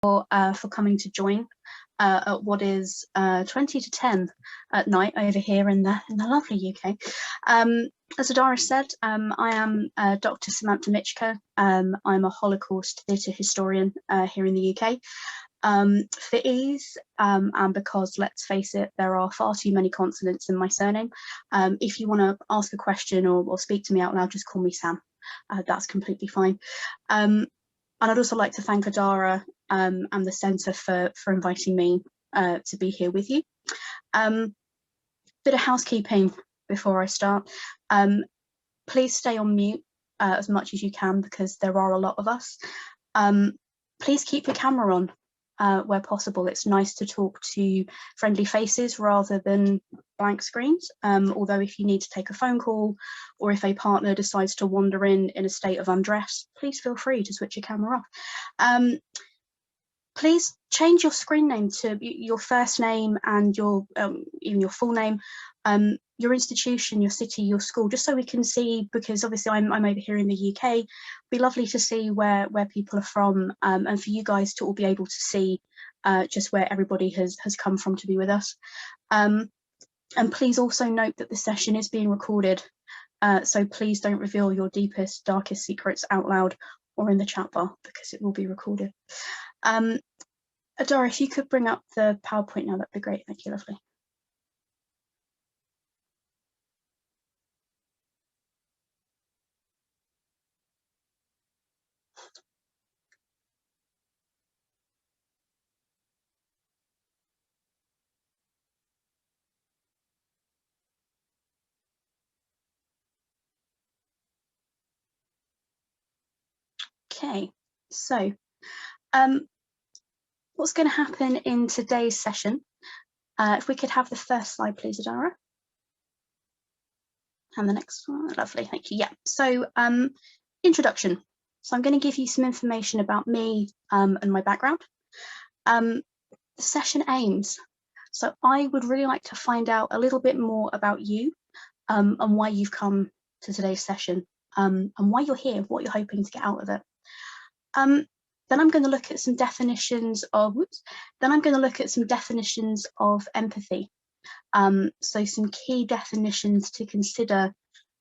for coming to join at what is 20 to 10 at night over here in the lovely UK. As Adara said, I am Dr. Samantha Mitschke. I'm a Holocaust theatre historian here in the UK. For ease, and because, let's face it, there are far too many consonants in my surname, if you want to ask a question or speak to me out loud, just call me Sam. That's completely fine. And I'd also like to thank Adara and the Centre for inviting me to be here with you. Bit of housekeeping before I start. Please stay on mute as much as you can, because there are a lot of us. Please keep your camera on where possible. It's nice to talk to friendly faces rather than blank screens. Although if you need to take a phone call, or if a partner decides to wander in a state of undress, please feel free to switch your camera off. Please change your screen name to your first name and your even your full name, your institution, your city, your school, just so we can see, because obviously I'm over here in the UK. It'd be lovely to see where people are from, and for you guys to all be able to see just where everybody has come from to be with us. And please also note that the session is being recorded, so please don't reveal your deepest, darkest secrets out loud or in the chat bar, because it will be recorded. Adara, if you could bring up the PowerPoint now, that'd be great. Thank you, lovely. Okay, so what's going to happen in today's session? If we could have the first slide, please, Adara. And the next one, lovely, thank you. Yeah, so introduction. So I'm going to give you some information about me and my background. The session aims. So I would really like to find out a little bit more about you and why you've come to today's session, and why you're here, what you're hoping to get out of it. Then I'm going to look at some definitions of, empathy. So some key definitions to consider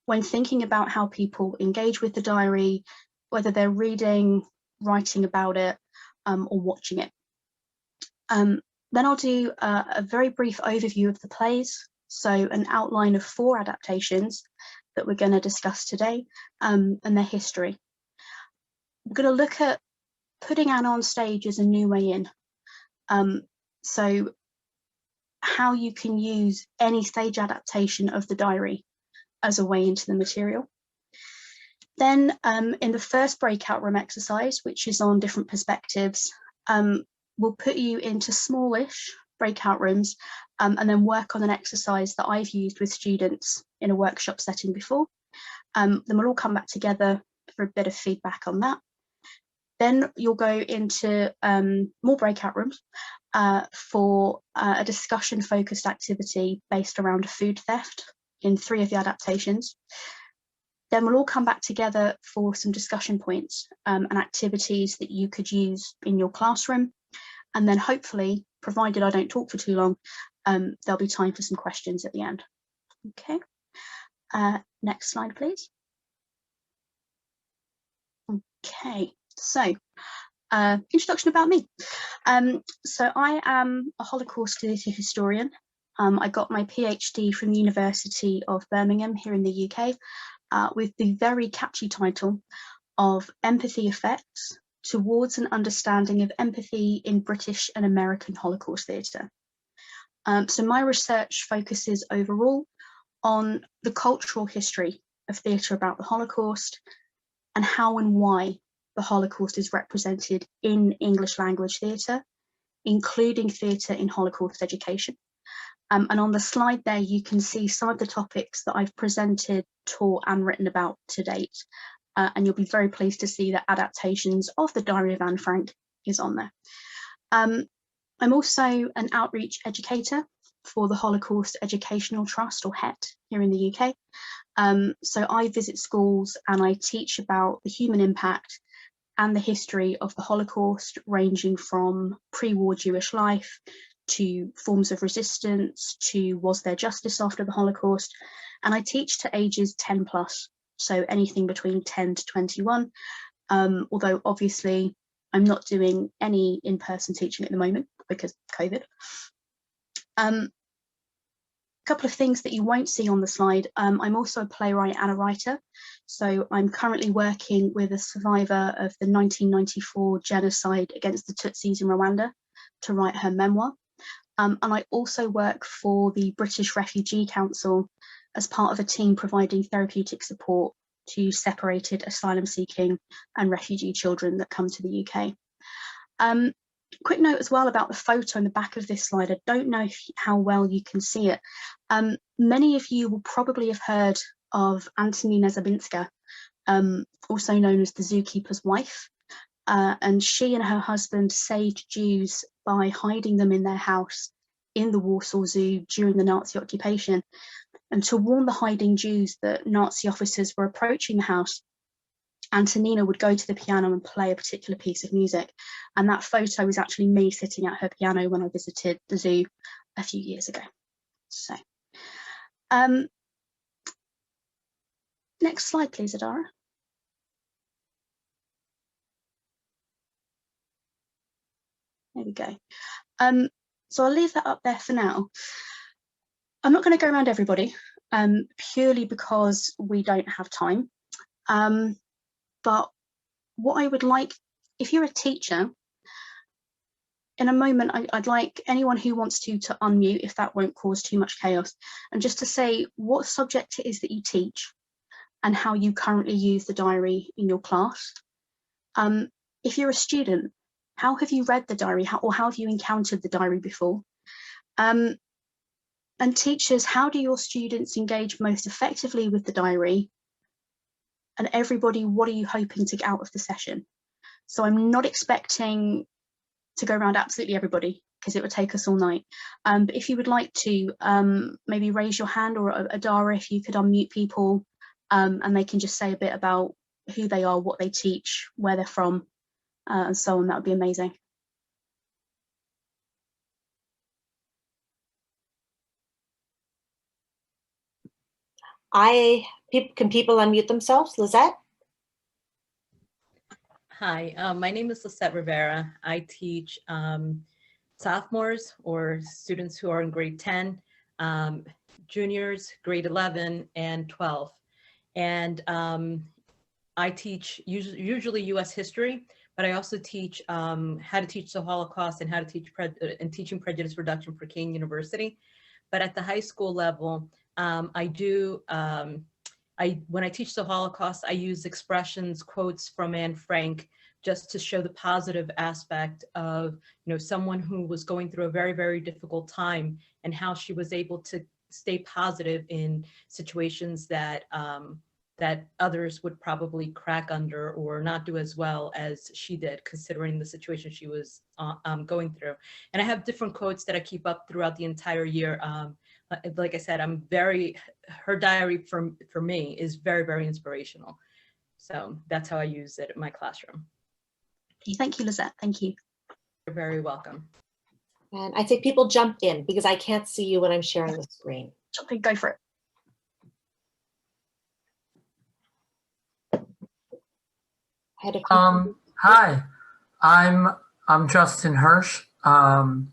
when thinking about how people engage with the diary, whether they're reading, writing about it, or watching it. Then I'll do a very brief overview of the plays, so an outline of 4 adaptations that we're going to discuss today, and their history. We're going to look at putting Anna on stage as a new way in. So how you can use any stage adaptation of the diary as a way into the material. Then in the first breakout room exercise, which is on different perspectives, we'll put you into smallish breakout rooms and then work on an exercise that I've used with students in a workshop setting before. Then we'll all come back together for a bit of feedback on that. Then you'll go into more breakout rooms for a discussion-focused activity based around food theft in 3 of the adaptations. Then we'll all come back together for some discussion points and activities that you could use in your classroom. And then hopefully, provided I don't talk for too long, there'll be time for some questions at the end. Okay, next slide, please. Okay. So, introduction about me. So I am a Holocaust theatre historian. I got my PhD from the University of Birmingham here in the UK with the very catchy title of Empathy Effects Towards an Understanding of Empathy in British and American Holocaust Theatre. So my research focuses overall on the cultural history of theatre about the Holocaust and how and why the Holocaust is represented in English language theatre, including theatre in Holocaust education. And on the slide there, you can see some of the topics that I've presented, taught and written about to date. And you'll be very pleased to see that adaptations of the Diary of Anne Frank is on there. I'm also an outreach educator for the Holocaust Educational Trust, or HET, here in the UK. So I visit schools and I teach about the human impact and the history of the Holocaust, ranging from pre-war Jewish life to forms of resistance to was there justice after the Holocaust. And I teach to ages 10 plus, so anything between 10 to 21, although obviously I'm not doing any in-person teaching at the moment because of COVID. Couple of things that you won't see on the slide. I'm also a playwright and a writer. So I'm currently working with a survivor of the 1994 genocide against the Tutsis in Rwanda to write her memoir. And I also work for the British Refugee Council as part of a team providing therapeutic support to separated asylum-seeking and refugee children that come to the UK. Quick note as well about the photo in the back of this slide. I don't know how well you can see it. Many of you will probably have heard of Antonie Nezabinska, also known as the zookeeper's wife. And she and her husband saved Jews by hiding them in their house in the Warsaw Zoo during the Nazi occupation. And to warn the hiding Jews that Nazi officers were approaching the house, Antonina would go to the piano and play a particular piece of music. And that photo was actually me sitting at her piano when I visited the zoo a few years ago. So, next slide, please, Adara. There we go. So I'll leave that up there for now. I'm not going to go around everybody, purely because we don't have time. But what I would like, if you're a teacher, in a moment, I'd like anyone who wants to unmute, if that won't cause too much chaos, and just to say what subject it is that you teach and how you currently use the diary in your class. If you're a student, how have you read the diary, or how have you encountered the diary before? And teachers, how do your students engage most effectively with the diary? And everybody, what are you hoping to get out of the session? So I'm not expecting to go around absolutely everybody because it would take us all night. But if you would like to, maybe raise your hand, or Adara, if you could unmute people, and they can just say a bit about who they are, what they teach, where they're from, and so on, that would be amazing. Can people unmute themselves? Lizette? Hi, my name is Lisette Rivera. I teach sophomores, or students who are in grade 10, juniors, grade 11 and 12. And I teach usually US history, but I also teach how to teach the Holocaust and how to teach teaching prejudice reduction for Kean University. But at the high school level, when I teach the Holocaust, I use expressions, quotes from Anne Frank, just to show the positive aspect of, someone who was going through a very, very difficult time, and how she was able to stay positive in situations that that others would probably crack under or not do as well as she did, considering the situation she was going through. And I have different quotes that I keep up throughout the entire year. Like I said, her diary for me is very, very inspirational. So that's how I use it in my classroom. Thank you, Lizette. Thank you. You're very welcome. And I say people jump in because I can't see you when I'm sharing the screen. Jump in, go for it. Hi, I'm Justin Hirsch. I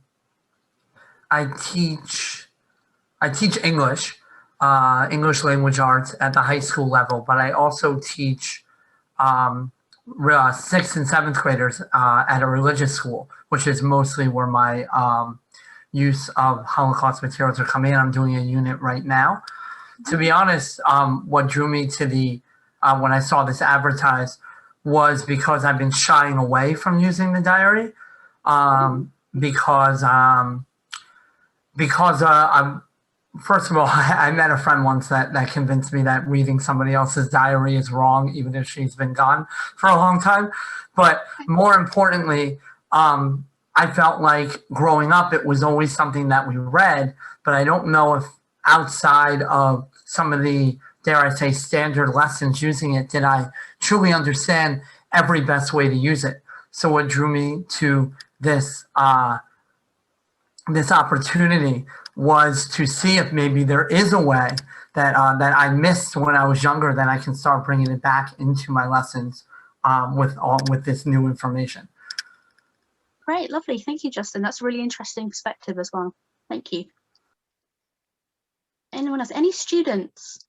teach English, English language arts at the high school level, but I also teach 6th and 7th graders at a religious school, which is mostly where my use of Holocaust materials are coming in. I'm doing a unit right now. To be honest, what drew me to when I saw this advertised was because I've been shying away from using the diary, because first of all, I met a friend once that convinced me that reading somebody else's diary is wrong, even if she's been gone for a long time. But more importantly, I felt like growing up, it was always something that we read, but I don't know if outside of some of the, dare I say, standard lessons using it, did I truly understand every best way to use it. So what drew me to this this opportunity was to see if maybe there is a way that that I missed when I was younger, that I can start bringing it back into my lessons with this new information. Great, lovely. Thank you, Justin. That's a really interesting perspective as well. Thank you. Anyone else? Any students?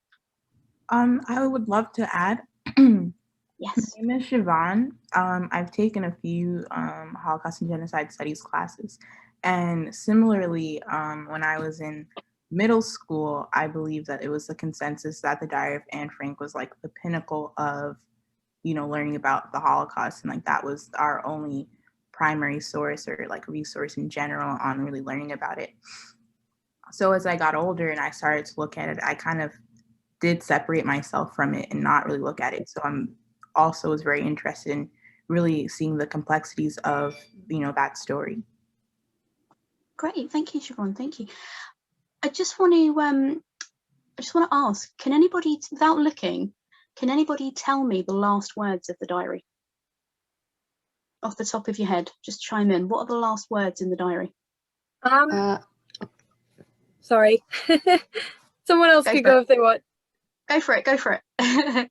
I would love to add. Yes. My name is Siobhan. I've taken a few Holocaust and Genocide Studies classes. And similarly, when I was in middle school, I believe that it was the consensus that the Diary of Anne Frank was like the pinnacle of, learning about the Holocaust. And like that was our only primary source or like resource in general on really learning about it. So as I got older and I started to look at it, I kind of did separate myself from it and not really look at it. So I'm also was very interested in really seeing the complexities of, that story. Great, thank you, Siobhan. Thank you. I just want to ask, can anybody, without looking, can anybody tell me the last words of the diary? Off the top of your head, just chime in. What are the last words in the diary? Sorry. Someone else could go if they want. Go for it, go for it.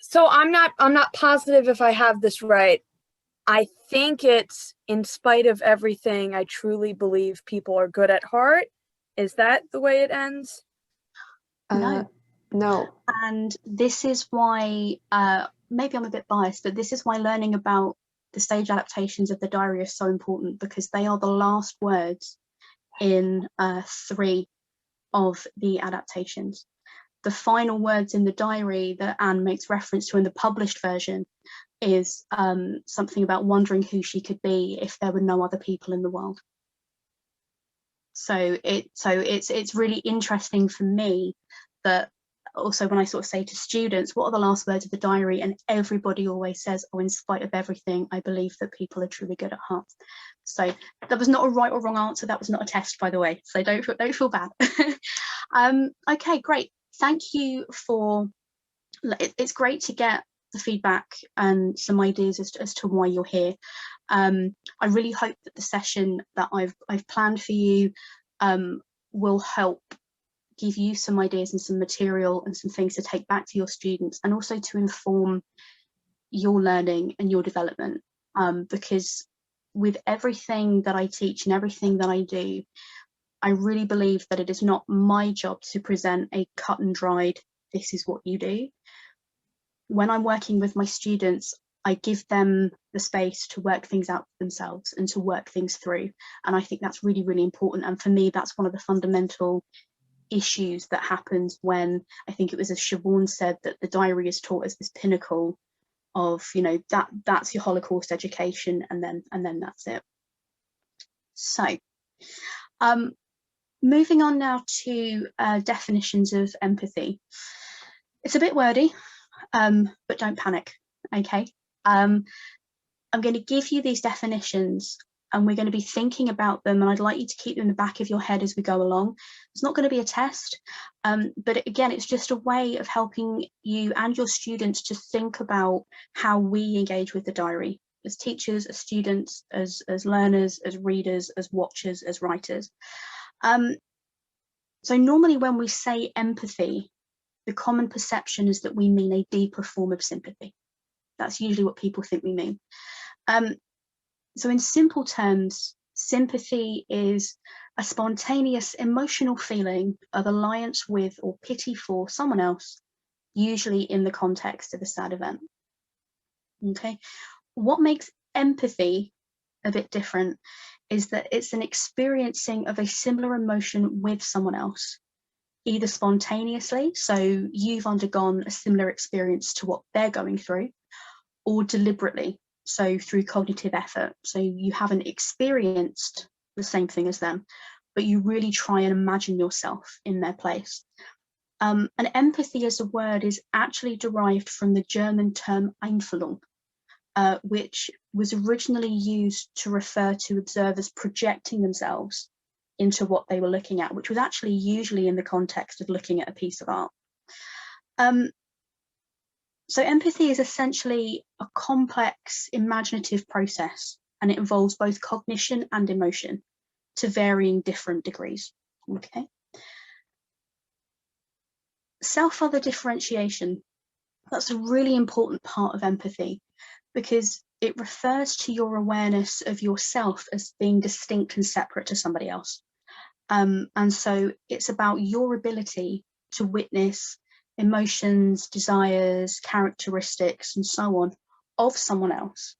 So I'm not positive if I have this right. I think it's, in spite of everything, I truly believe people are good at heart. Is that the way it ends? No. No. And this is why, maybe I'm a bit biased, but this is why learning about the stage adaptations of the diary is so important, because they are the last words in 3 of the adaptations. The final words in the diary that Anne makes reference to in the published version is something about wondering who she could be if there were no other people in the world. So it's really interesting for me that also when I sort of say to students, what are the last words of the diary? And everybody always says, oh, in spite of everything, I believe that people are truly good at heart. So that was not a right or wrong answer. That was not a test, by the way. So don't feel bad. Okay, great. Thank you for, it's great to get the feedback and some ideas as to why you're here. I really hope that the session that I've planned for you will help give you some ideas and some material and some things to take back to your students, and also to inform your learning and your development, because with everything that I teach and everything that I do, I really believe that it is not my job to present a cut and dried, this is what you do. When I'm working with my students, I give them the space to work things out for themselves and to work things through. And I think that's really, really important. And for me, that's one of the fundamental issues that happens when, I think it was as Siobhan said, that the diary is taught as this pinnacle of, that's your Holocaust education, and then that's it. So moving on now to definitions of empathy. It's a bit wordy, but don't panic, okay? I'm going to give you these definitions and we're going to be thinking about them, and I'd like you to keep them in the back of your head as we go along. It's not going to be a test, but again, it's just a way of helping you and your students to think about how we engage with the diary as teachers, as students, as learners, as readers, as watchers, as writers. So normally when we say empathy, the common perception is that we mean a deeper form of sympathy. That's usually what people think we mean. So in simple terms, sympathy is a spontaneous emotional feeling of alliance with or pity for someone else, usually in the context of a sad event. Okay, what makes empathy a bit different is that it's an experiencing of a similar emotion with someone else, either spontaneously, so you've undergone a similar experience to what they're going through, or deliberately, so through cognitive effort. So you haven't experienced the same thing as them, but you really try and imagine yourself in their place. And empathy as a word is actually derived from the German term Einfühlung, which was originally used to refer to observers projecting themselves into what they were looking at, which was actually usually in the context of looking at a piece of art. So empathy is essentially a complex imaginative process, and it involves both cognition and emotion to varying different degrees. Okay. Self-other differentiation, that's a really important part of empathy because it refers to your awareness of yourself as being distinct and separate to somebody else. And so it's about your ability to witness emotions, desires, characteristics, and so on of someone else,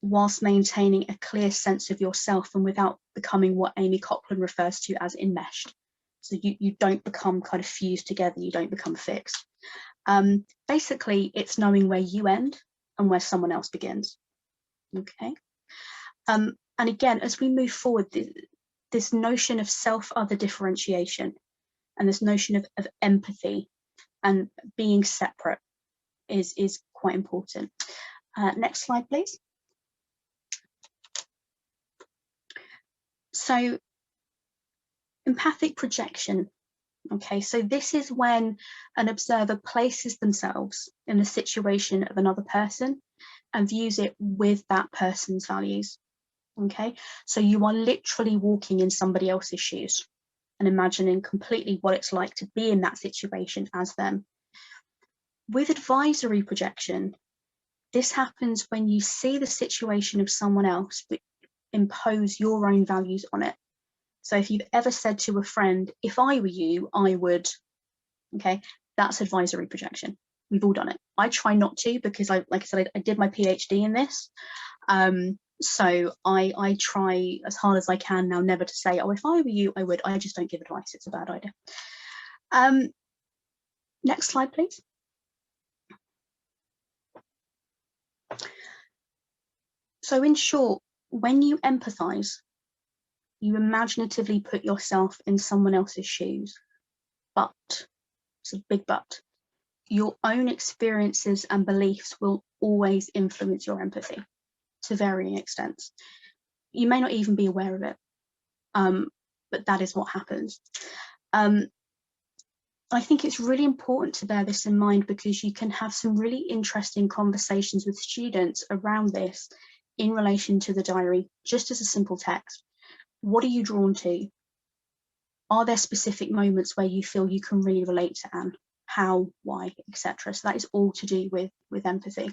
whilst maintaining a clear sense of yourself and without becoming what Amy Copland refers to as enmeshed. So you don't become kind of fused together, you don't become fixed. Basically, it's knowing where you end and where someone else begins. Okay. And again, as we move forward, this notion of self-other differentiation and this notion of empathy and being separate is quite important. Next slide, please. So, empathic projection. Okay, so this is when an observer places themselves in the situation of another person and views it with that person's values. Okay, so you are literally walking in somebody else's shoes and imagining completely what it's like to be in that situation as them. With advisory projection, this happens when you see the situation of someone else but impose your own values on it. So if you've ever said to a friend, if I were you, I would, okay, that's advisory projection. We've all done it. I try not to because like I said, I did my PhD in this. So I try as hard as I can now never to say, oh, if I were you, I would. I just don't give advice. It's a bad idea. Next slide, please. So in short, when you empathize, you imaginatively put yourself in someone else's shoes, but, it's a big but, your own experiences and beliefs will always influence your empathy to varying extents. You may not even be aware of it, but that is what happens. I think it's really important to bear this in mind because you can have some really interesting conversations with students around this in relation to the diary, just as a simple text. What are you drawn to? Are there specific moments where you feel you can really relate to Anne? How, why, etc. So that is all to do with empathy.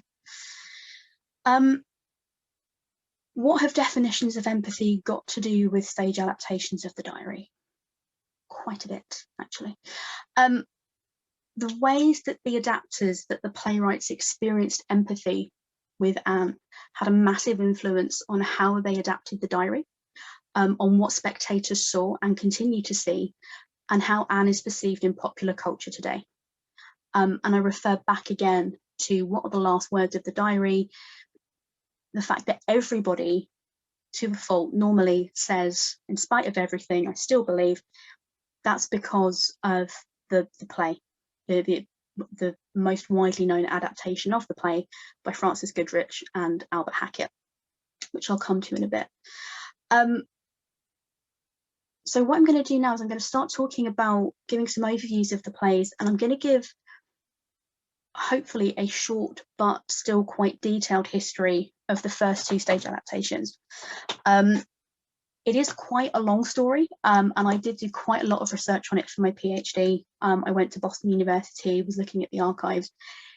What have definitions of empathy got to do with stage adaptations of the diary? Quite a bit, actually. The ways that the adapters, that the playwrights experienced empathy with Anne had a massive influence on how they adapted the diary, on what spectators saw and continue to see, and how Anne is perceived in popular culture today. And I refer back again to what are the last words of the diary, the fact that everybody, to a fault, normally says, in spite of everything, I still believe. That's because of the play, the most widely known adaptation of the play by Francis Goodrich and Albert Hackett, which I'll come to in a bit. So what I'm going to do now is I'm going to start talking about giving some overviews of the plays, and I'm going to give hopefully a short but still quite detailed history of the first two stage adaptations. It is quite a long story, and I did do quite a lot of research on it for my PhD. I went to Boston University, was looking at the archives.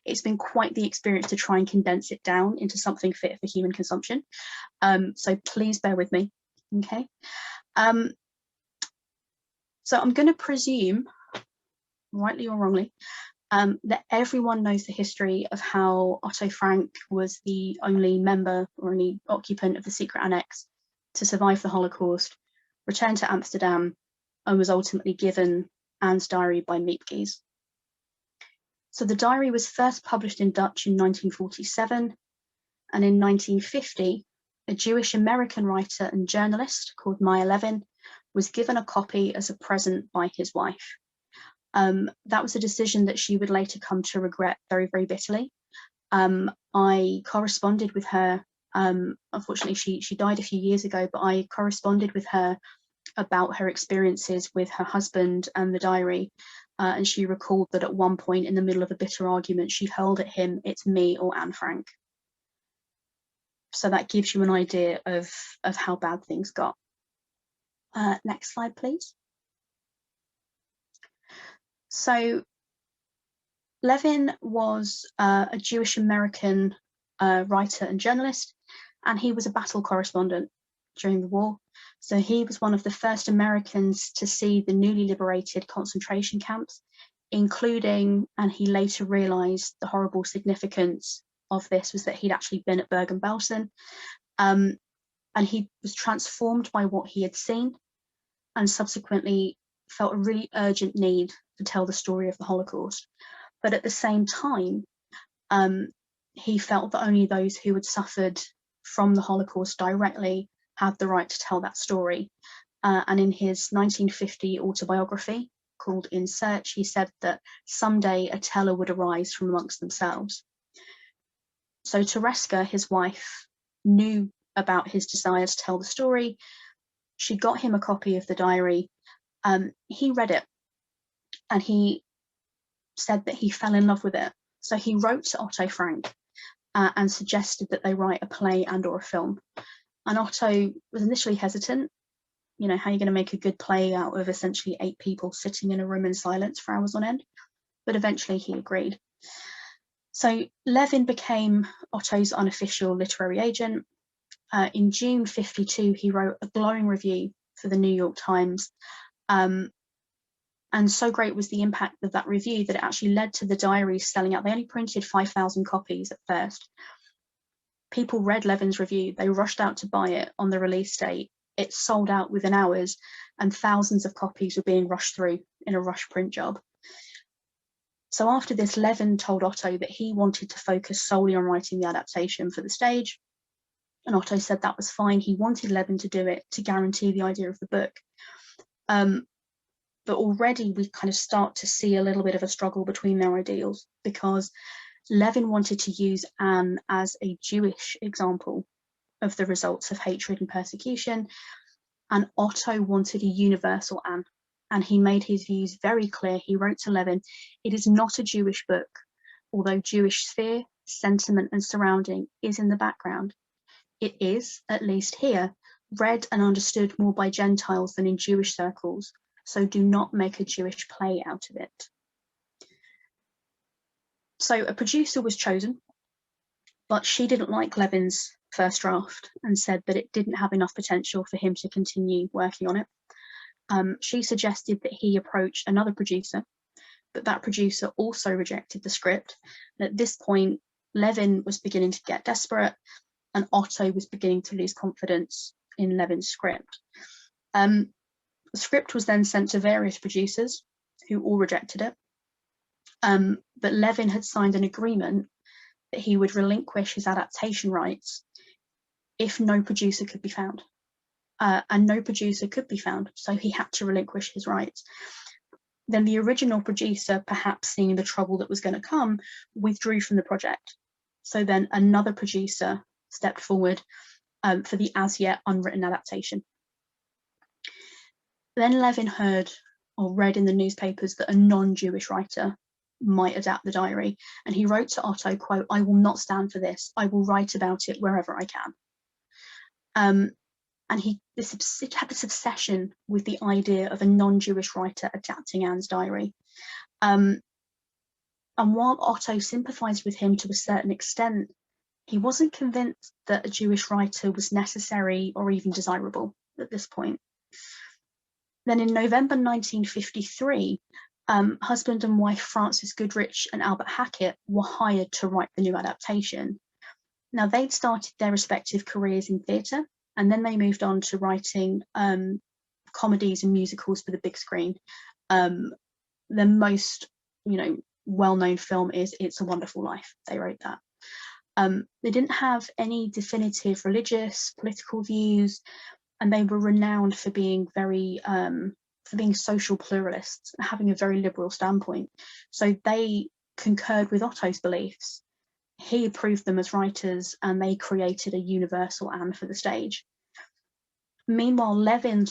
It's been quite the experience to try and condense it down into something fit for human consumption. So please bear with me, okay? So I'm going to presume, rightly or wrongly, that everyone knows the history of how Otto Frank was the only member or only occupant of the secret annex to survive the Holocaust, returned to Amsterdam, and was ultimately given Anne's diary by Mitschke. So the diary was first published in Dutch in 1947, and in 1950, a Jewish American writer and journalist called Maya Levin was given a copy as a present by his wife. That was a decision that she would later come to regret very, very bitterly. I corresponded with her. Unfortunately, she died a few years ago, but I corresponded with her about her experiences with her husband and the diary. and she recalled that at one point in the middle of a bitter argument, she hurled at him, "It's me or Anne Frank." So that gives you an idea of how bad things got. Next slide, please. So Levin was a Jewish American writer and journalist, and he was a battle correspondent during the war. So he was one of the first Americans to see the newly liberated concentration camps, including, and he later realized the horrible significance of this was that he'd actually been at Bergen-Belsen, and he was transformed by what he had seen, and subsequently felt a really urgent need to tell the story of the Holocaust. But at the same time, he felt that only those who had suffered from the Holocaust directly had the right to tell that story. And in his 1950 autobiography called In Search, he said that someday a teller would arise from amongst themselves. So Tereska, his wife, knew about his desire to tell the story. She got him a copy of the diary. He read it, and he said that he fell in love with it. So he wrote to Otto Frank and suggested that they write a play and or a film. And Otto was initially hesitant. You know, how are you going to make a good play out of essentially 8 people sitting in a room in silence for hours on end? But eventually he agreed. So Levin became Otto's unofficial literary agent. In June '52, he wrote a glowing review for the New York Times. And so great was the impact of that review that it actually led to the diaries selling out. They only printed 5,000 copies at first. People read Levin's review, they rushed out to buy it on the release date. It sold out within hours, and thousands of copies were being rushed through in a rush print job. So after this, Levin told Otto that he wanted to focus solely on writing the adaptation for the stage. And Otto said that was fine. He wanted Levin to do it to guarantee the idea of the book. But already we kind of start to see a little bit of a struggle between their ideals, because Levin wanted to use Anne as a Jewish example of the results of hatred and persecution, and Otto wanted a universal Anne, and he made his views very clear. He wrote to Levin, "It is not a Jewish book, although Jewish sphere, sentiment and surrounding is in the background. It is, at least here, read and understood more by Gentiles than in Jewish circles, so do not make a Jewish play out of it." So a producer was chosen, but she didn't like Levin's first draft and said that it didn't have enough potential for him to continue working on it. She suggested that he approach another producer, but that producer also rejected the script. And at this point, Levin was beginning to get desperate, and Otto was beginning to lose confidence in Levin's script. The script was then sent to various producers who all rejected it. But Levin had signed an agreement that he would relinquish his adaptation rights if no producer could be found. And no producer could be found, so he had to relinquish his rights. Then the original producer, perhaps seeing the trouble that was going to come, withdrew from the project. So then another producer stepped forward for the as yet unwritten adaptation. Then Levin heard or read in the newspapers that a non-Jewish writer might adapt the diary, and he wrote to Otto, quote, "I will not stand for this. I will write about it wherever I can." And he had this obsession with the idea of a non-Jewish writer adapting Anne's diary. And while Otto sympathized with him to a certain extent, he wasn't convinced that a Jewish writer was necessary or even desirable at this point. Then in November 1953, husband and wife Frances Goodrich and Albert Hackett were hired to write the new adaptation. Now, they'd started their respective careers in theatre, and then they moved on to writing comedies and musicals for the big screen. The most, well-known film is It's a Wonderful Life. They wrote that. They didn't have any definitive religious, political views, and they were renowned for being social pluralists, having a very liberal standpoint. So they concurred with Otto's beliefs. He approved them as writers, and they created a universal Anne for the stage. Meanwhile, Levin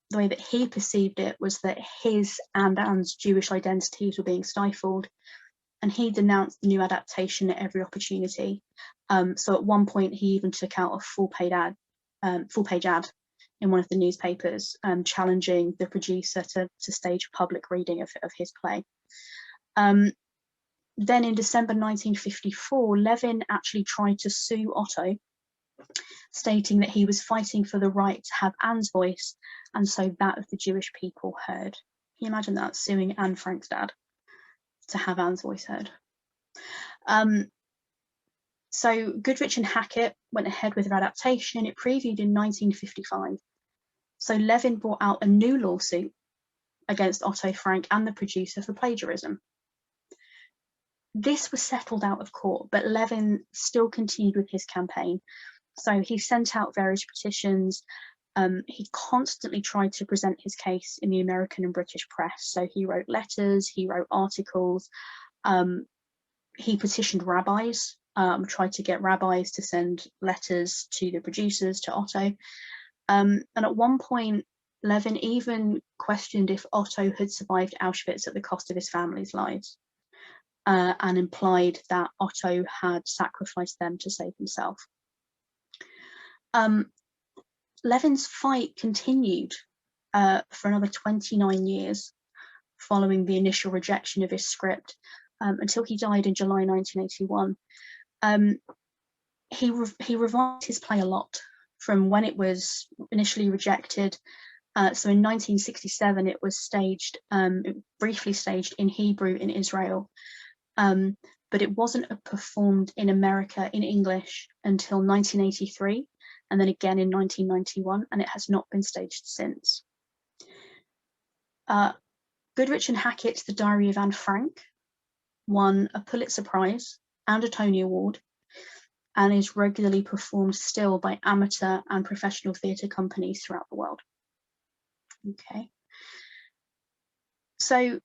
the way that he perceived it was that his and Anne's Jewish identities were being stifled, and he denounced the new adaptation at every opportunity. So at one point, he even took out a full-page ad in one of the newspapers, challenging the producer to stage a public reading of his play. Then in December 1954, Levin actually tried to sue Otto, stating that he was fighting for the right to have Anne's voice, and so that of the Jewish people heard. Can you imagine that, suing Anne Frank's dad to have Anne's voice heard? So Goodrich and Hackett went ahead with their adaptation. It previewed in 1955. So Levin brought out a new lawsuit against Otto Frank and the producer for plagiarism. This was settled out of court, but Levin still continued with his campaign. So he sent out various petitions. He constantly tried to present his case in the American and British press. So he wrote letters, he wrote articles, he petitioned rabbis, tried to get rabbis to send letters to the producers, to Otto. And at one point, Levin even questioned if Otto had survived Auschwitz at the cost of his family's lives, and implied that Otto had sacrificed them to save himself. Levin's fight continued for another 29 years following the initial rejection of his script, until he died in July 1981. He revised his play a lot from when it was initially rejected. So in 1967, it was staged, briefly staged in Hebrew in Israel, but it wasn't performed in America in English until 1983, and then again in 1991, and it has not been staged since. Goodrich and Hackett's The Diary of Anne Frank won a Pulitzer Prize and a Tony Award, and is regularly performed still by amateur and professional theatre companies throughout the world. Okay. So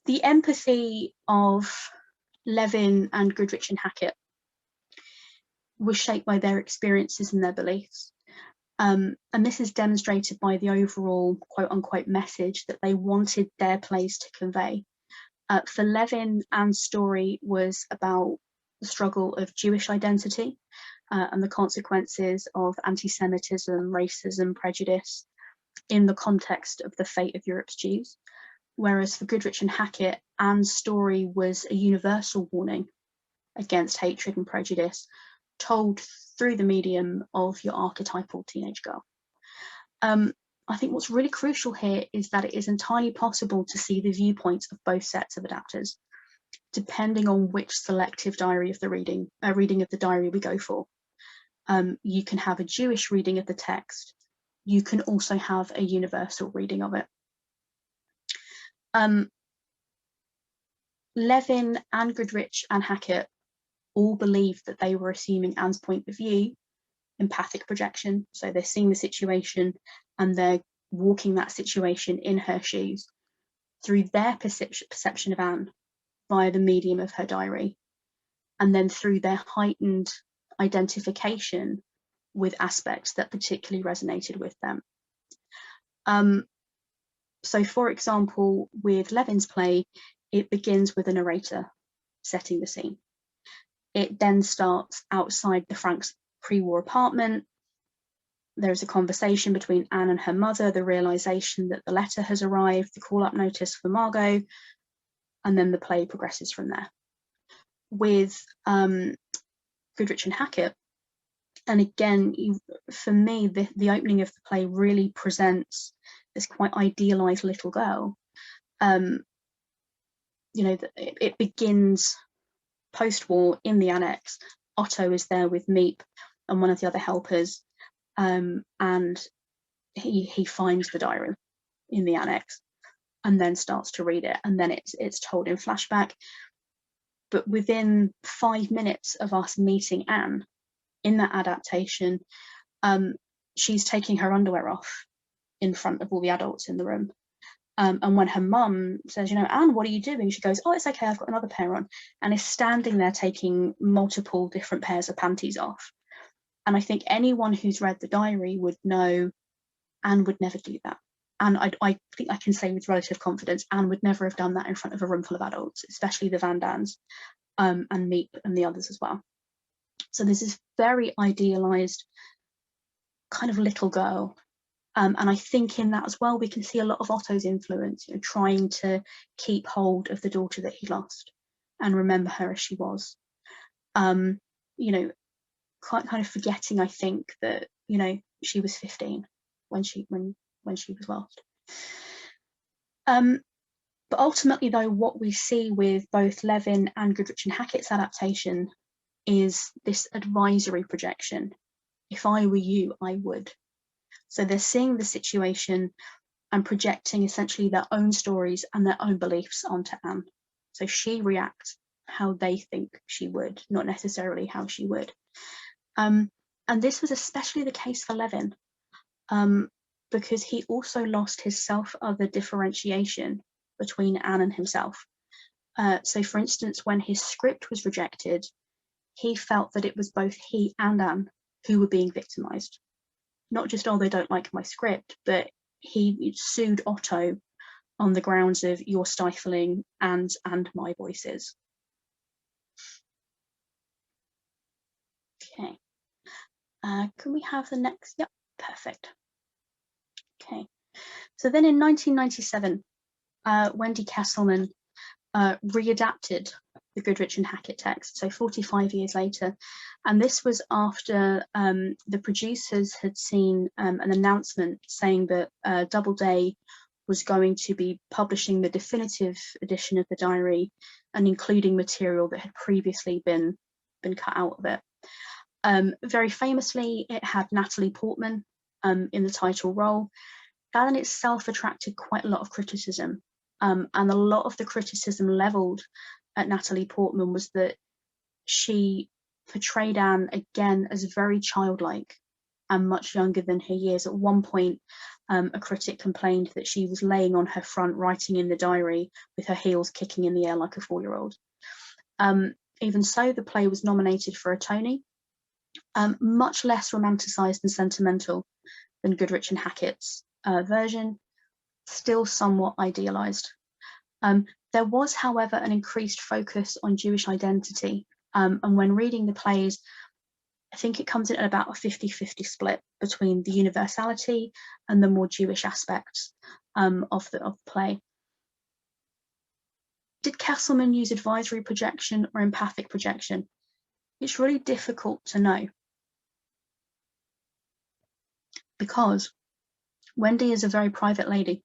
the empathy of Levin and Goodrich and Hackett was shaped by their experiences and their beliefs. And this is demonstrated by the overall quote unquote message that they wanted their plays to convey. For Levin, Anne's story was about the struggle of Jewish identity and the consequences of anti-Semitism, racism, prejudice in the context of the fate of Europe's Jews. Whereas for Goodrich and Hackett, Anne's story was a universal warning against hatred and prejudice, told through the medium of your archetypal teenage girl. I think what's really crucial here is that it is entirely possible to see the viewpoints of both sets of adapters, depending on which selective diary of the reading of the diary we go for. You can have a Jewish reading of the text. You can also have a universal reading of it. Levin and Goodrich and Hackett all believed that they were assuming Anne's point of view, empathic projection. So they're seeing the situation and they're walking that situation in her shoes through their perception of Anne via the medium of her diary, and then through their heightened identification with aspects that particularly resonated with them. So for example, with Levin's play, it begins with a narrator setting the scene. It then starts outside the Franks' pre-war apartment. There's a conversation between Anne and her mother, the realization that the letter has arrived, the call-up notice for Margot, and then the play progresses from there. With Goodrich and Hackett, and again, for me, the opening of the play really presents this quite idealized little girl. You know, it begins post-war in the annex. Otto is there with Miep and one of the other helpers, and he finds the diary in the annex and then starts to read it, and then it's told in flashback. But within 5 minutes of us meeting Anne in that adaptation, she's taking her underwear off in front of all the adults in the room. And when her mum says, you know, Anne, what are you doing? She goes, oh, it's okay, I've got another pair on, and is standing there taking multiple different pairs of panties off. And I think anyone who's read the diary would know Anne would never do that. And I think I can say with relative confidence, Anne would never have done that in front of a room full of adults, especially the Van Dans and Miep and the others as well. So there's this very idealized kind of little girl. And I think in that as well, we can see a lot of Otto's influence, trying to keep hold of the daughter that he lost and remember her as she was. Kind of forgetting, I think, that, she was 15 when she was lost. But ultimately, though, what we see with both Levin and Goodrich and Hackett's adaptation is this advisory projection. If I were you, I would. So they're seeing the situation and projecting essentially their own stories and their own beliefs onto Anne. So she reacts how they think she would, not necessarily how she would. And this was especially the case for Levin, because he also lost his self-other differentiation between Anne and himself. So for instance, when his script was rejected, he felt that it was both he and Anne who were being victimized. Not just, oh, they don't like my script, but he sued Otto on the grounds of you're stifling Anne's and my voices. Okay. Can we have the next? Yep, perfect. Okay. So then in 1997, Wendy Kesselman readapted the Goodrich and Hackett text, so 45 years later. And this was after the producers had seen an announcement saying that Doubleday was going to be publishing the definitive edition of the diary and including material that had previously been cut out of it. Very famously, it had Natalie Portman in the title role. That in itself attracted quite a lot of criticism. And a lot of the criticism levelled at Natalie Portman was that she portrayed Anne again as very childlike and much younger than her years. At one point, a critic complained that she was laying on her front writing in the diary with her heels kicking in the air like a 4-year-old. Even so, the play was nominated for a Tony, much less romanticised and sentimental than Goodrich and Hackett's version, still somewhat idealised. There was, however, an increased focus on Jewish identity, and when reading the plays, I think it comes in at about a 50-50 split between the universality and the more Jewish aspects of the play. Did Kesselman use advisory projection or empathic projection? It's really difficult to know, because Wendy is a very private lady,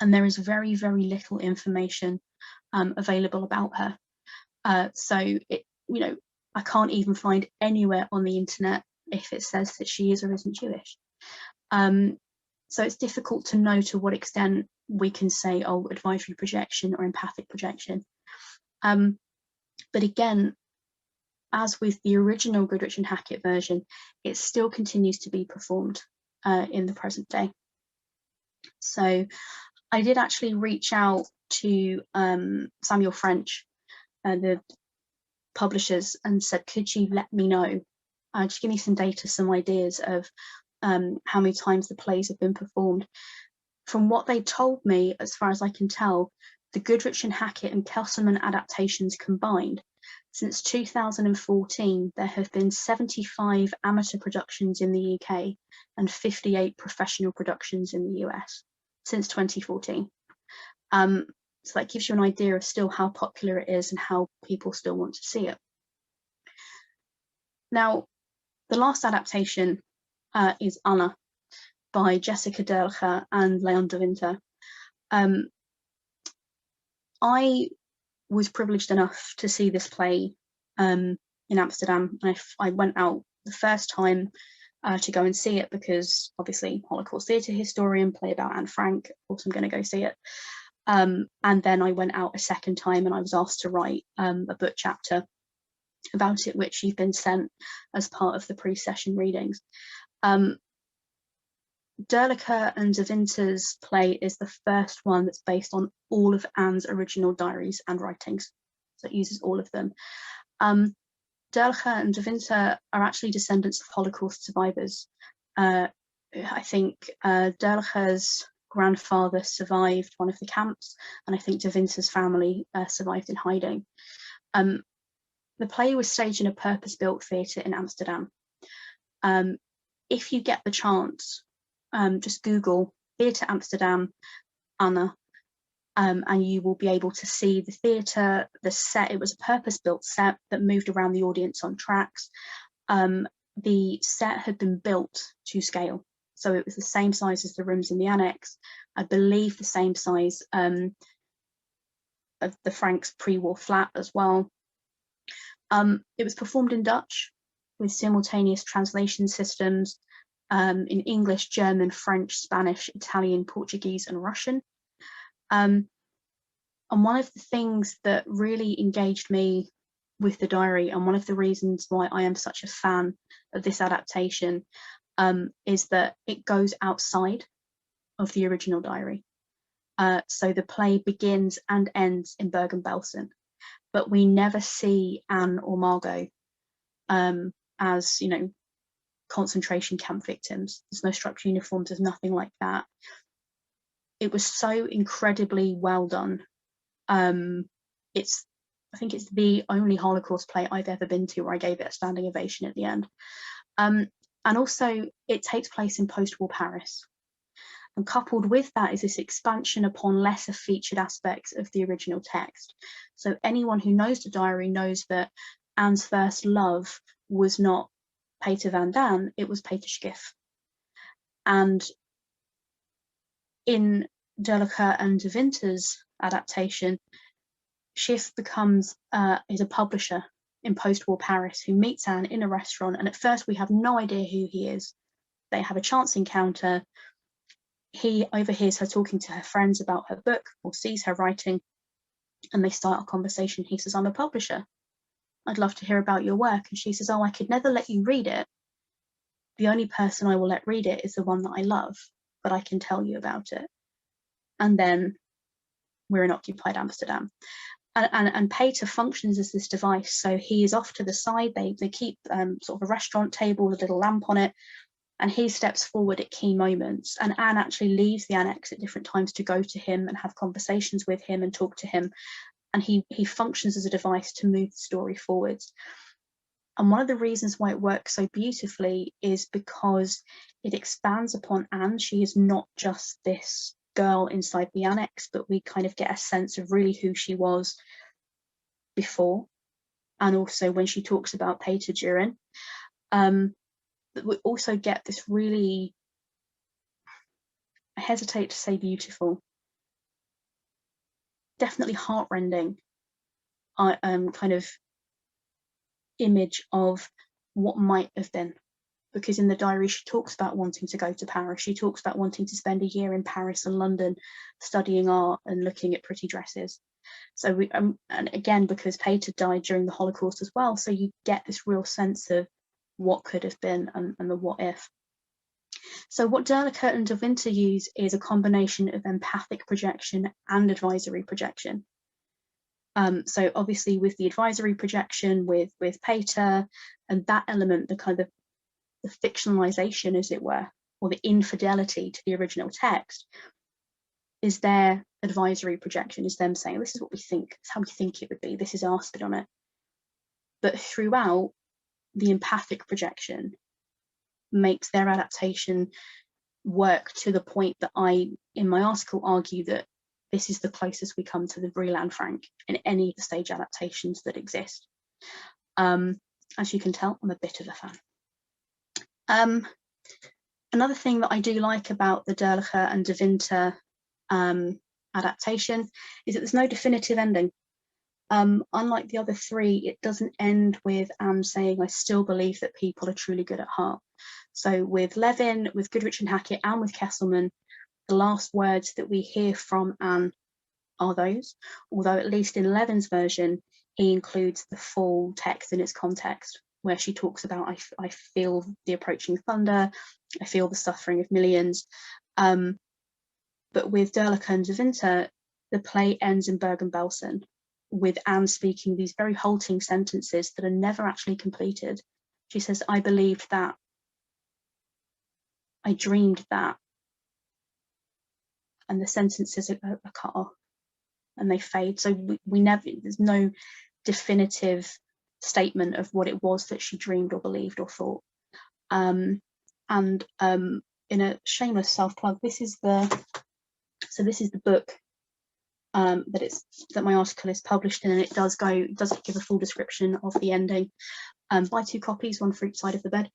and there is very, very little information available about her. So I can't even find anywhere on the internet if it says that she is or isn't Jewish. So it's difficult to know to what extent we can say, oh, advisory projection or empathic projection. But again, as with the original Goodrich and Hackett version, it still continues to be performed in the present day. So I did actually reach out to Samuel French, the publishers, and said, could you let me know, just give me some data, some ideas of how many times the plays have been performed. From what they told me, as far as I can tell, the Goodrich and Hackett and Kesselman adaptations combined, since 2014, there have been 75 amateur productions in the UK and 58 professional productions in the US since 2014. So that gives you an idea of still how popular it is and how people still want to see it. Now, the last adaptation is Anna by Jessica Delcher and Leon Davinta. I was privileged enough to see this play in Amsterdam. I went out the first time to go and see it because obviously Holocaust theatre historian, play about Anne Frank, of course I'm going to go see it. And then I went out a second time and I was asked to write a book chapter about it, which you've been sent as part of the pre-session readings. Delcher and Davinta's play is the first one that's based on all of Anne's original diaries and writings, so it uses all of them. Delcher and Davinta are actually descendants of Holocaust survivors I think Delcher's grandfather survived one of the camps, and I think Davinta's family survived in hiding. The play was staged in a purpose-built theatre in Amsterdam. If you get the chance, just Google Theatre Amsterdam, Anna, and you will be able to see the theatre, the set. It was a purpose-built set that moved around the audience on tracks. The set had been built to scale, so it was the same size as the rooms in the annex. I believe the same size of the Frank's pre-war flat as well. It was performed in Dutch with simultaneous translation systems in English, German, French, Spanish, Italian, Portuguese, and Russian. And one of the things that really engaged me with the diary, and one of the reasons why I am such a fan of this adaptation, is that it goes outside of the original diary. So the play begins and ends in Bergen-Belsen, but we never see Anne or Margot as, you know, concentration camp victims. There's no structured uniforms, there's nothing like that. It was so incredibly well done. I think it's the only Holocaust play I've ever been to where I gave it a standing ovation at the end. And also it takes place in post-war Paris. And coupled with that is this expansion upon lesser featured aspects of the original text. So anyone who knows the diary knows that Anne's first love was not Peter van Daan, it was Peter Schiff. And in Delcher and Davinta's adaptation, Schiff becomes is a publisher in post-war Paris who meets Anne in a restaurant, and at first we have no idea who he is. They have a chance encounter. He overhears her talking to her friends about her book or sees her writing, and they start a conversation. He says, "I'm a publisher. I'd love to hear about your work." And she says, "Oh, I could never let you read it. The only person I will let read it is the one that I love, but I can tell you about it." And then we're in occupied Amsterdam. And Peter functions as this device. So he is off to the side. They keep sort of a restaurant table with a little lamp on it, and he steps forward at key moments. And Anne actually leaves the annex at different times to go to him and have conversations with him and talk to him. And he functions as a device to move the story forwards. And one of the reasons why it works so beautifully is because it expands upon Anne. She is not just this girl inside the annex, but we kind of get a sense of really who she was before, and also when she talks about Peter during. But we also get this really, I hesitate to say beautiful, definitely heartrending kind of image of what might have been. Because in the diary, she talks about wanting to go to Paris. She talks about wanting to spend a year in Paris and London studying art and looking at pretty dresses. So we, and again, because Peter died during the Holocaust as well, so you get this real sense of what could have been and the what if. So what Delcher and Davinta use is a combination of empathic projection and advisory projection. So obviously with the advisory projection with Peter and that element, the kind of the fictionalization, as it were, or the infidelity to the original text, is their advisory projection, is them saying, this is what we think, it's how we think it would be, this is our spin on it. But throughout, the empathic projection makes their adaptation work to the point that I, in my article, argue that this is the closest we come to the real Anne Frank in any of the stage adaptations that exist. As you can tell, I'm a bit of a fan. Another thing that I do like about the Delcher and Davinta adaptation is that there's no definitive ending. Unlike the other three, it doesn't end with Anne saying, "I still believe that people are truly good at heart." So with Levin, with Goodrich and Hackett, and with Kesselman, the last words that we hear from Anne are those, although at least in Levin's version, he includes the full text in its context, where she talks about, I feel the approaching thunder, I feel the suffering of millions. But with Delcher and Davinta, the play ends in Bergen-Belsen, with Anne speaking these very halting sentences that are never actually completed. She says, "I believed that I dreamed that, and the sentences are cut off and they fade. So we never, there's no definitive statement of what it was that she dreamed or believed or thought. And in a shameless self-plug, this is the book that my article is published in, and it does give a full description of the ending. Buy 2 copies, one for each side of the bed,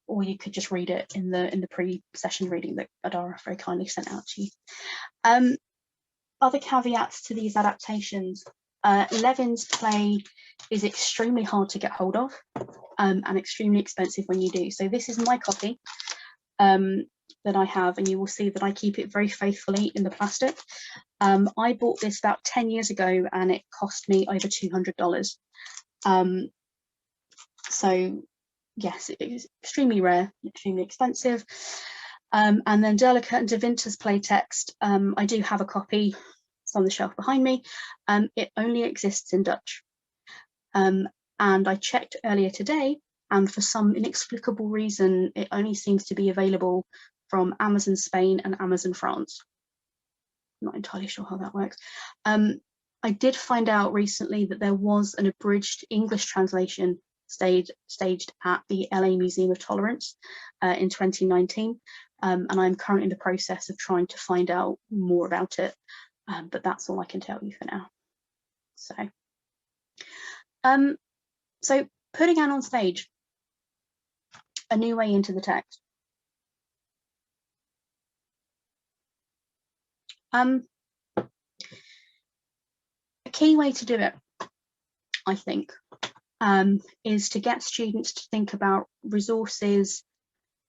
or you could just read it in the pre-session reading that Adara very kindly sent out to you. Other caveats to these adaptations: Levin's play is extremely hard to get hold of, and extremely expensive when you do. So this is my copy that I have, and you will see that I keep it very faithfully in the plastic. I bought this about 10 years ago and it cost me over $200. So yes, it is extremely rare, extremely expensive. And then Delcher and Davinta's play text, I do have a copy. It's on the shelf behind me. It only exists in Dutch. And I checked earlier today, and for some inexplicable reason, it only seems to be available from Amazon Spain and Amazon France. I'm not entirely sure how that works. I did find out recently that there was an abridged English translation staged at the LA Museum of Tolerance in 2019, and I'm currently in the process of trying to find out more about it, but that's all I can tell you for now. So putting Anne on stage, a new way into the text. A key way to do it, I think, is to get students to think about resources,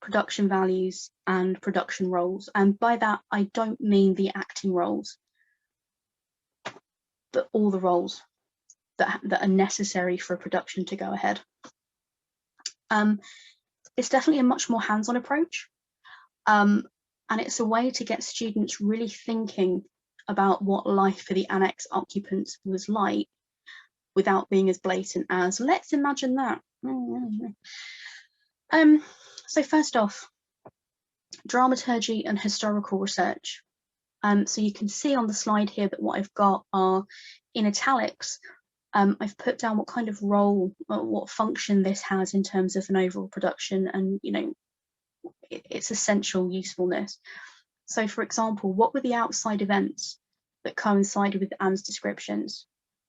production values, and production roles. And by that, I don't mean the acting roles, but all the roles that are necessary for a production to go ahead. It's definitely a much more hands-on approach. And it's a way to get students really thinking about what life for the annex occupants was like without being as blatant as, let's imagine that. So first off, dramaturgy and historical research. So you can see on the slide here that what I've got are in italics. I've put down what kind of role, what function this has in terms of an overall production, and its essential usefulness. So for example, what were the outside events that coincided with Anne's descriptions?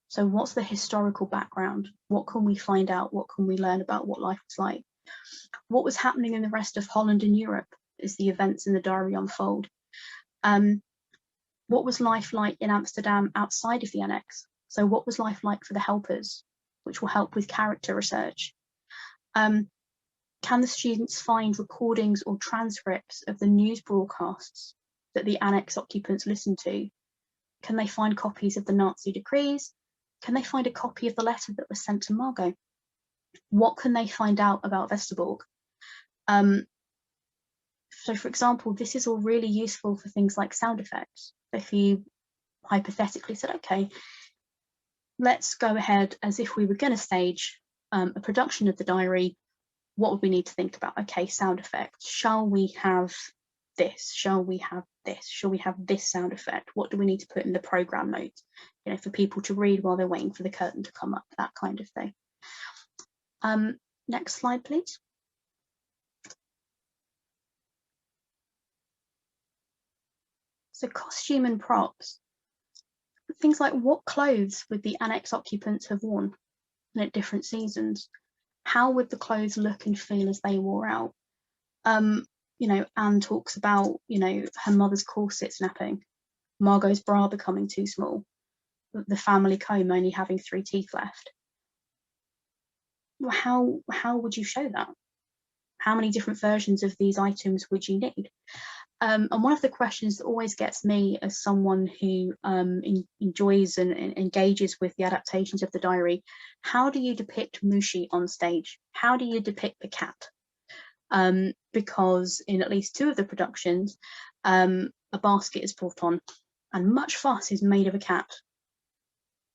So what's the historical background? What can we find out? What can we learn about what life was like? What was happening in the rest of Holland and Europe as the events in the diary unfold? What was life like in Amsterdam outside of the annex? So what was life like for the helpers, which will help with character research? Can the students find recordings or transcripts of the news broadcasts that the annex occupants listened to? Can they find copies of the Nazi decrees? Can they find a copy of the letter that was sent to Margot? What can they find out about Westerbork? So for example, this is all really useful for things like sound effects. If you hypothetically said, okay, let's go ahead as if we were going to stage a production of the diary, what would we need to think about? Okay, sound effects. Shall we have this? Shall we have this? Shall we have this sound effect? What do we need to put in the program notes, for people to read while they're waiting for the curtain to come up, that kind of thing. Next slide, please. So costume and props. Things like, what clothes would the annex occupants have worn at different seasons? How would the clothes look and feel as they wore out? Anne talks about, her mother's corset snapping, Margot's bra becoming too small, the family comb only having 3 teeth left. How would you show that? How many different versions of these items would you need? And one of the questions that always gets me as someone who enjoys and engages with the adaptations of the diary, how do you depict Mushi on stage? How do you depict the cat? Because in at least 2 of the productions, a basket is brought on and much fuss is made of a cat.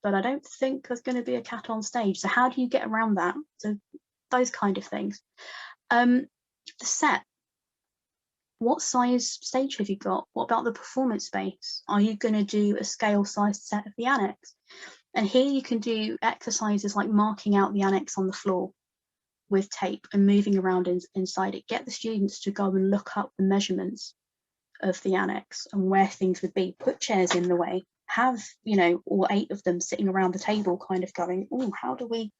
But I don't think there's going to be a cat on stage. So how do you get around that? So those kind of things. The set. What size stage have you got? What about the performance space? Are you going to do a scale-sized set of the annex? And here you can do exercises like marking out the annex on the floor with tape and moving around inside it. Get the students to go and look up the measurements of the annex and where things would be. Put chairs in the way. Have, you know, all 8 of them sitting around the table kind of going, oh, how do we,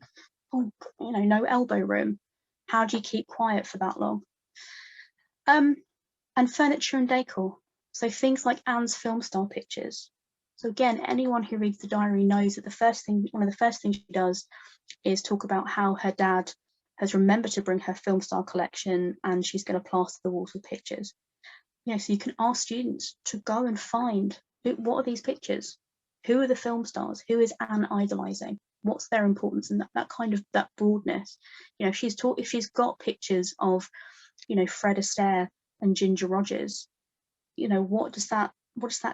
oh, you know, no elbow room. How do you keep quiet for that long? And furniture and decor. So things like Anne's film star pictures. So again, anyone who reads the diary knows that one of the first things she does is talk about how her dad has remembered to bring her film star collection and she's going to plaster the walls with pictures. You know, so you can ask students to go and find, what are these pictures? Who are the film stars? Who is Anne idolizing? What's their importance? And that kind of, that broadness. You know, if she's got pictures of, you know, Fred Astaire and Ginger Rogers, you know, what does that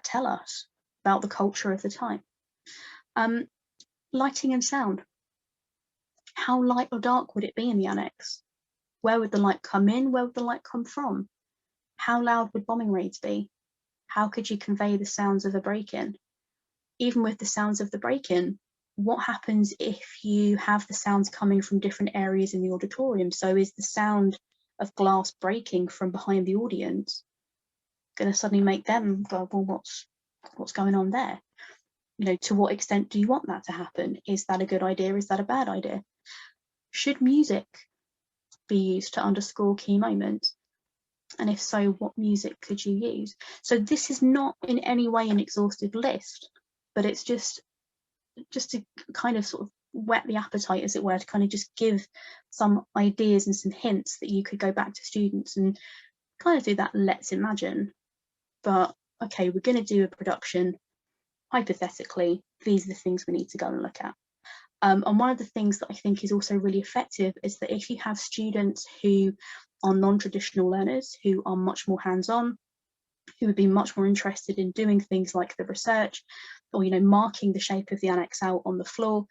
tell us about the culture of the time? Lighting and sound. How light or dark would it be in the annex? Where would the light come in? Where would the light come from? How loud would bombing raids be? How could you convey the sounds of a break-in? Even with the sounds of the break-in, what happens if you have the sounds coming from different areas in the auditorium? So is the sound of glass breaking from behind the audience going to suddenly make them go, well, what's going on there? You know, to what extent do you want that to happen? Is that a good idea? Is that a bad idea? Should music be used to underscore key moments? And if so, what music could you use? So this is not in any way an exhaustive list, but it's just to kind of sort of whet the appetite, as it were, to kind of just give some ideas and some hints that you could go back to students and kind of do that let's imagine. But okay, we're going to do a production. Hypothetically, these are the things we need to go and look at. And one of the things that I think is also really effective is that if you have students who are non-traditional learners, who are much more hands-on, who would be much more interested in doing things like the research or, you know, marking the shape of the annex out on the floor,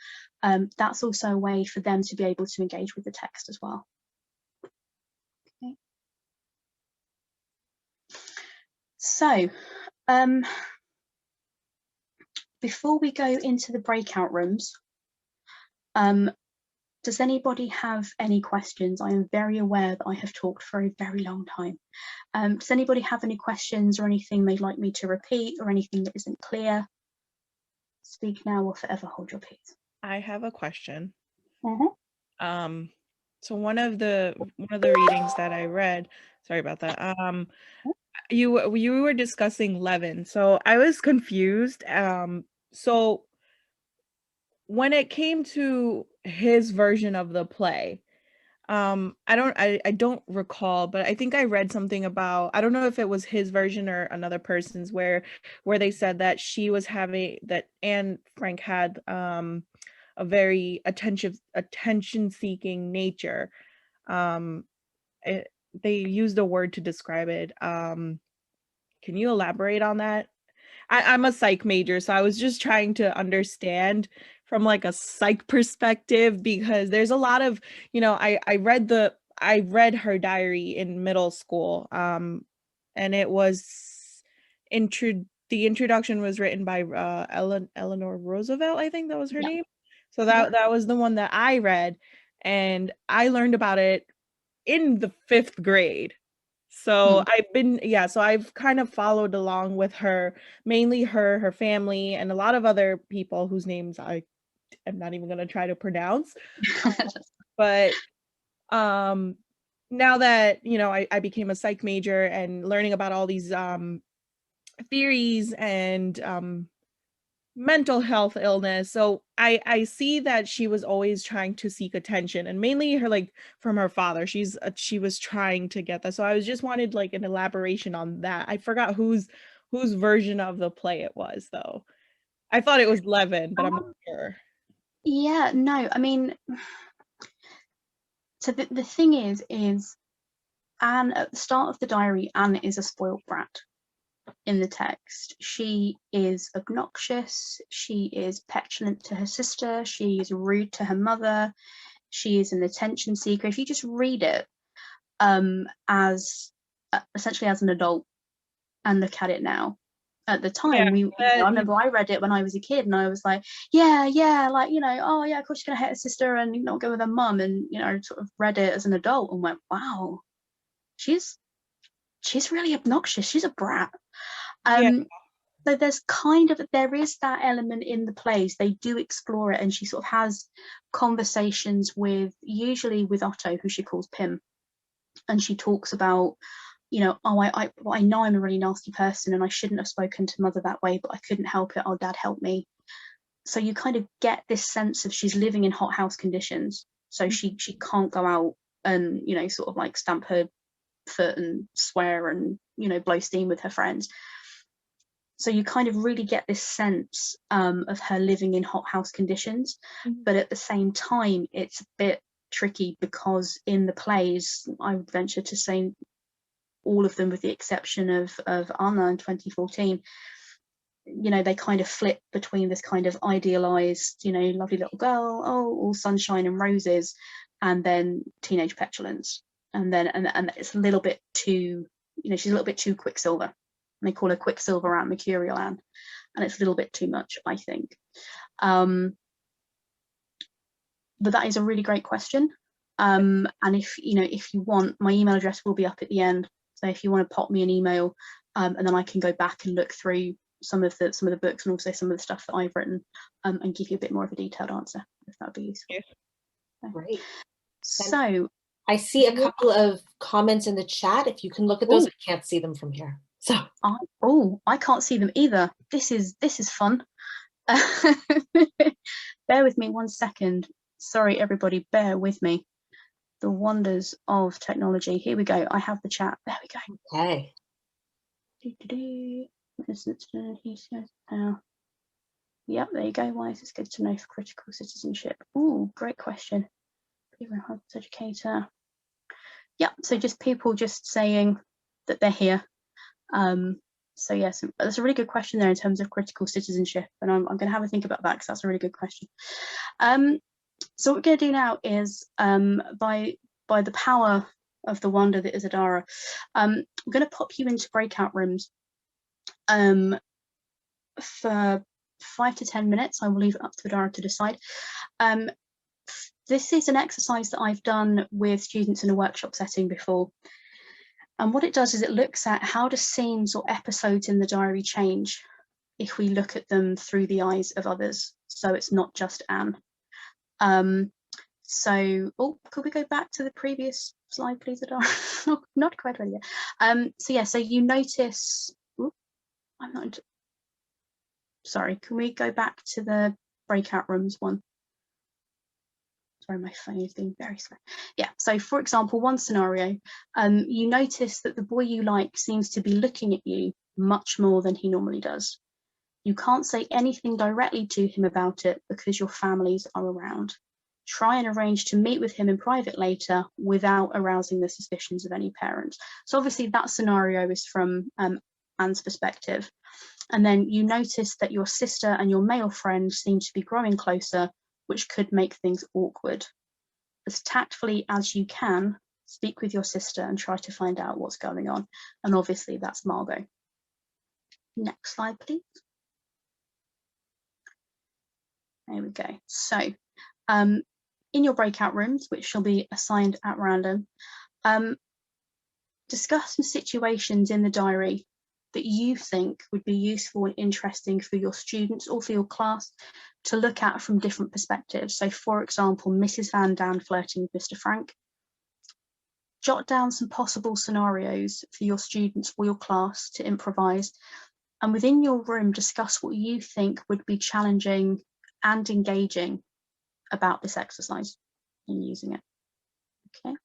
that's also a way for them to be able to engage with the text as well. Okay. So, before we go into the breakout rooms, does anybody have any questions? I am very aware that I have talked for a very long time. Does anybody have any questions or anything they'd like me to repeat or anything that isn't clear? Speak now or forever hold your peace. I have a question. Mm-hmm. So one of the readings that I read, sorry about that. You were discussing Levin, so I was confused. So when it came to his version of the play, I don't recall, but I think I read something about, I don't know if it was his version or another person's, where they said that Anne Frank had a very attention seeking nature. They used a word to describe it. Can you elaborate on that? I'm a psych major, so I was just trying to understand from like a psych perspective, because there's a lot of, you know, I read her diary in middle school, and it was the introduction was written by Eleanor Roosevelt, I think that was her name. So that was the one that I read, and I learned about it in the 5th grade. So I've kind of followed along with her, mainly her family, and a lot of other people whose names I am not even going to try to pronounce. But now that, you know, I became a psych major and learning about all these theories and mental health illness, so I see that she was always trying to seek attention, and mainly her, like, from her father. She was trying to get that. So I was just wanted like an elaboration on that. I forgot whose version of the play it was, though. I thought it was Levin, but I'm not sure. Yeah, no, I mean, so the thing is Anne, at the start of the diary, Anne is a spoiled brat. In the text, she is obnoxious, she is petulant to her sister, she is rude to her mother, she is an attention seeker. If you just read it as essentially as an adult and look at it now. At the time, I remember I read it when I was a kid, and I was like, yeah, like, you know, oh yeah, of course she's gonna hate her sister and not go with her mum, and you know, sort of read it as an adult and went, wow, she's really obnoxious. She's a brat. So there is that element in the plays. They do explore it, and she sort of has conversations usually with Otto, who she calls Pim, and she talks about, you know, oh, I know I'm a really nasty person and I shouldn't have spoken to mother that way, but I couldn't help it. Oh, dad helped me. So you kind of get this sense of she's living in hothouse conditions. So she can't go out and, you know, sort of like stamp her foot and swear and, you know, blow steam with her friends. So you kind of really get this sense of her living in hothouse conditions. But at the same time, it's a bit tricky because in the plays, I would venture to say, all of them with the exception of Anna in 2014, you know, they kind of flip between this kind of idealized, you know, lovely little girl, oh, all sunshine and roses, and then teenage petulance, and it's a little bit too, you know, she's a little bit too Quicksilver, and they call her Quicksilver Anne, Mercurial Anne, and it's a little bit too much, I think. But that is a really great question, and if you want, my email address will be up at the end. So if you want to pop me an email, and then I can go back and look through some of the books and also some of the stuff that I've written, and give you a bit more of a detailed answer, if that would be useful. Yeah. Great. So I see a couple of comments in the chat. If you can look at those, I can't see them from here. So I can't see them either. This is fun. Bear with me 1 second. Sorry, everybody, bear with me. The wonders of technology. Here we go. I have the chat. There we go. Okay. Yep, there you go. Why is this good to know for critical citizenship? Ooh, great question. Educator. Yep, so just people just saying that they're here. So yes, that's a really good question there in terms of critical citizenship, and I'm going to have a think about that because that's a really good question. So what we're going to do now is, by the power of the wonder that is Adara, I'm going to pop you into breakout rooms for 5 to 10 minutes. I will leave it up to Adara to decide. This is an exercise that I've done with students in a workshop setting before. And what it does is it looks at how do scenes or episodes in the diary change if we look at them through the eyes of others. So it's not just Anne. So, could we go back to the previous slide, please, Adara? Not quite ready yet. So yeah, so you notice, I'm not, sorry, can we go back to the breakout rooms one? Sorry, my phone is being very slow. Yeah, so for example, one scenario, you notice that the boy you like seems to be looking at you much more than he normally does. You can't say anything directly to him about it because your families are around. Try and arrange to meet with him in private later without arousing the suspicions of any parents. So obviously that scenario is from Anne's perspective. And then you notice that your sister and your male friend seem to be growing closer, which could make things awkward. As tactfully as you can, speak with your sister and try to find out what's going on. And obviously that's Margot. Next slide, please. There we go. So in your breakout rooms, which shall be assigned at random, discuss some situations in the diary that you think would be useful and interesting for your students or for your class to look at from different perspectives. So for example, Mrs. Van Daan flirting with Mr. Frank. Jot down some possible scenarios for your students or your class to improvise, and within your room discuss what you think would be challenging and engaging about this exercise in using it. Okay.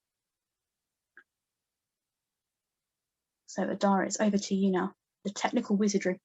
So Adara, it's over to you now, the technical wizardry.